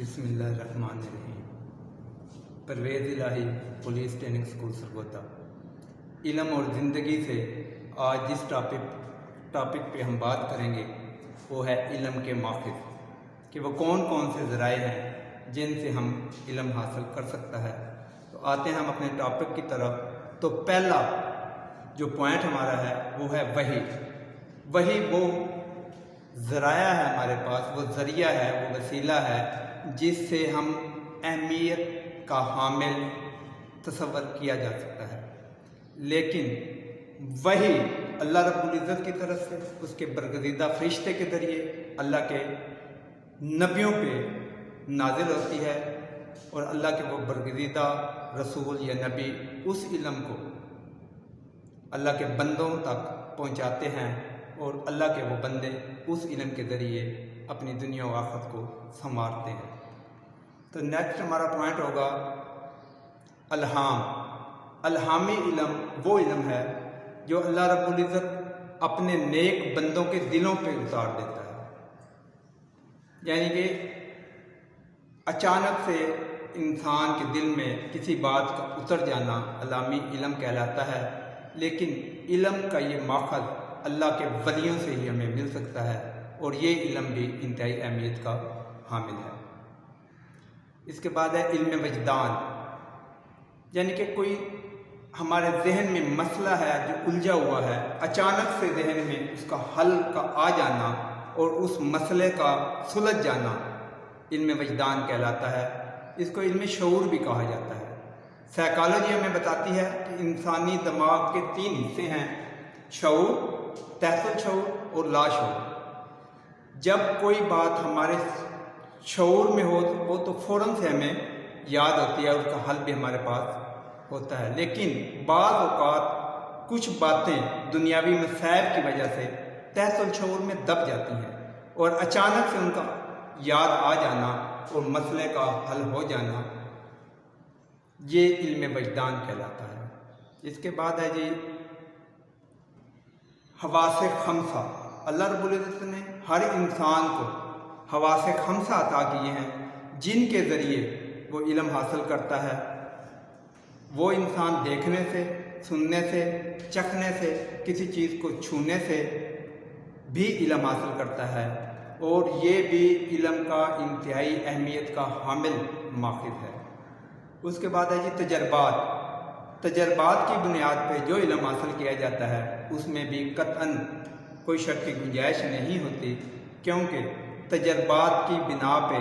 बिस्मिल्लाहिर्रहमानिर्रहीम। परवेज़ इलाही police training school Sargodha. इल्म और ज़िंदगी से आज जिस टॉपिक पे हम बात करेंगे वो है इल्म के माखिज़, कि वो कौन कौन से ज़राए हैं जिनसे हम इल्म हासिल कर सकता है। तो आते हैं हम अपने टॉपिक की तरफ। तो पहला जो पॉइंट हमारा है वो है वही वो ज़राया है हमारे पास, वो ज़रिया है, वो वसीला है जिससे हम अहमियत का हामिल तसव्वुर किया जा सकता है। लेकिन वही अल्लाह रब्बुल इज़्ज़त की तरफ से उसके बरगज़ीदा फरिश्ते के ज़रिए अल्लाह के नबियों पे नाजिल होती है और अल्लाह के वो बरगज़ीदा रसूल या नबी उस इल्म को अल्लाह के बंदों तक पहुंचाते हैं और अल्लाह के वो बंदे उस इल्म के ज़रिए अपनी दुनिया व आखिरत को संवारते हैं। तो नेक्स्ट हमारा पॉइंट होगा अल्हामी इल्म। वो इल्म है जो अल्लाह रब्बुल इज़्ज़त अपने नेक बंदों के दिलों पे उतार देता है, यानी कि अचानक से इंसान के दिल में किसी बात का उतर जाना अल्हामी इल्म कहलाता है। लेकिन इल्म का ये माखज़ अल्लाह के वलियों से ही हमें मिल सकता है और ये इल्म भी इंतहाई अहमियत का हामिल है। इसके बाद है इल्म वजदान, यानी कि कोई हमारे जहन में मसला है जो उलझा हुआ है, अचानक से जहन में उसका हल का आ जाना और उस मसले का सुलझ जाना इल्म वजदान कहलाता है। इसको इल्म शऊर भी कहा जाता है। साइकोलॉजी हमें बताती है कि इंसानी दिमाग के 3 हिस्से हैं, शऊर, तहफ़्फ़ुज़ शऊर और लाशऊर। जब कोई बात हमारे शऊर में हो तो फ़ौरन से हमें याद होती है, उसका हल भी हमारे पास होता है। लेकिन बाज़ औक़ात कुछ बातें दुनियावी मसाइब की वजह से तहफ़्फ़ुज़ शऊर में दब जाती हैं और अचानक से उनका याद आ जाना और मसले का हल हो जाना, ये इल्म वजदान कहलाता है। इसके बाद है जी हवासे खमसा। अल्लाह रब्बुल इज़्ज़त ने हर इंसान को हवासे खमसा अता किए हैं जिनके ज़रिए वो इल्म हासिल करता है। वो इंसान देखने से, सुनने से, चखने से, किसी चीज़ को छूने से भी इल्म हासिल करता है और ये भी इल्म का इंतहाई अहमियत का हामिल माखिज़ है। उसके बाद है जी तजर्बात की बुनियाद पर जो इल्म हासिल किया जाता है उसमें भी कतअन कोई शक की गुंजाइश नहीं होती, क्योंकि तजर्बात की बिना पे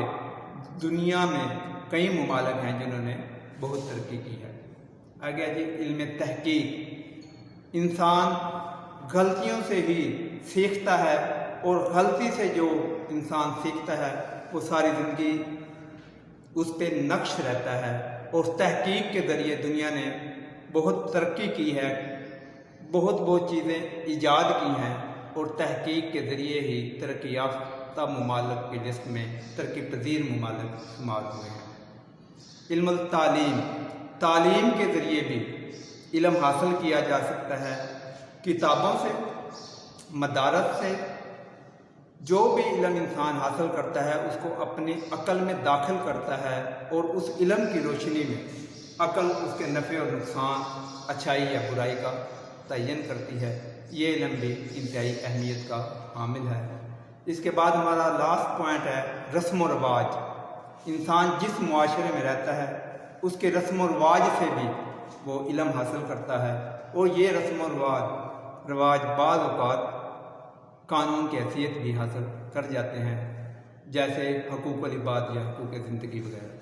दुनिया में कई मुमालिक हैं जिन्होंने बहुत तरक्की की है। आगे जी इल्म तहकीक। इंसान गलतियों से ही सीखता है और गलती से जो इंसान सीखता है वो सारी ज़िंदगी उस पर नक्श रहता है। और तहकीक के ज़रिए दुनिया ने बहुत तरक्की की है, बहुत चीज़ें ईजाद की हैं और तहकीक के ज़रिए ही तरक्की याफ्ता मुमालिक की लिस्ट में तरक्की पजीर मुमालिक शुमार हुए हैं। इल्मुल तालीम के ज़रिए भी इल्म हासिल किया जा सकता है। किताबों से, मदारस से जो भी इल्म इंसान हासिल करता है उसको अपनी अक़ल में दाखिल करता है और उस इल्म की रोशनी में अक़ल उसके नफ़े और नुकसान, अच्छाई या बुराई का तयन करती है। ये इल्म भी इंतहाई अहमियत का हामिल है। इसके बाद हमारा लास्ट पॉइंट है रस्म व रवाज। इंसान जिस मुआशरे में रहता है उसके रस्म व रवाज से भी वो इल्म हासिल करता है और ये रस्म व रवाज बाज़ औक़ात कानून की हैसियत भी हासिल कर जाते हैं, जैसे हकूक़ुल इबाद या हकूक़ ज़िंदगी वगैरह।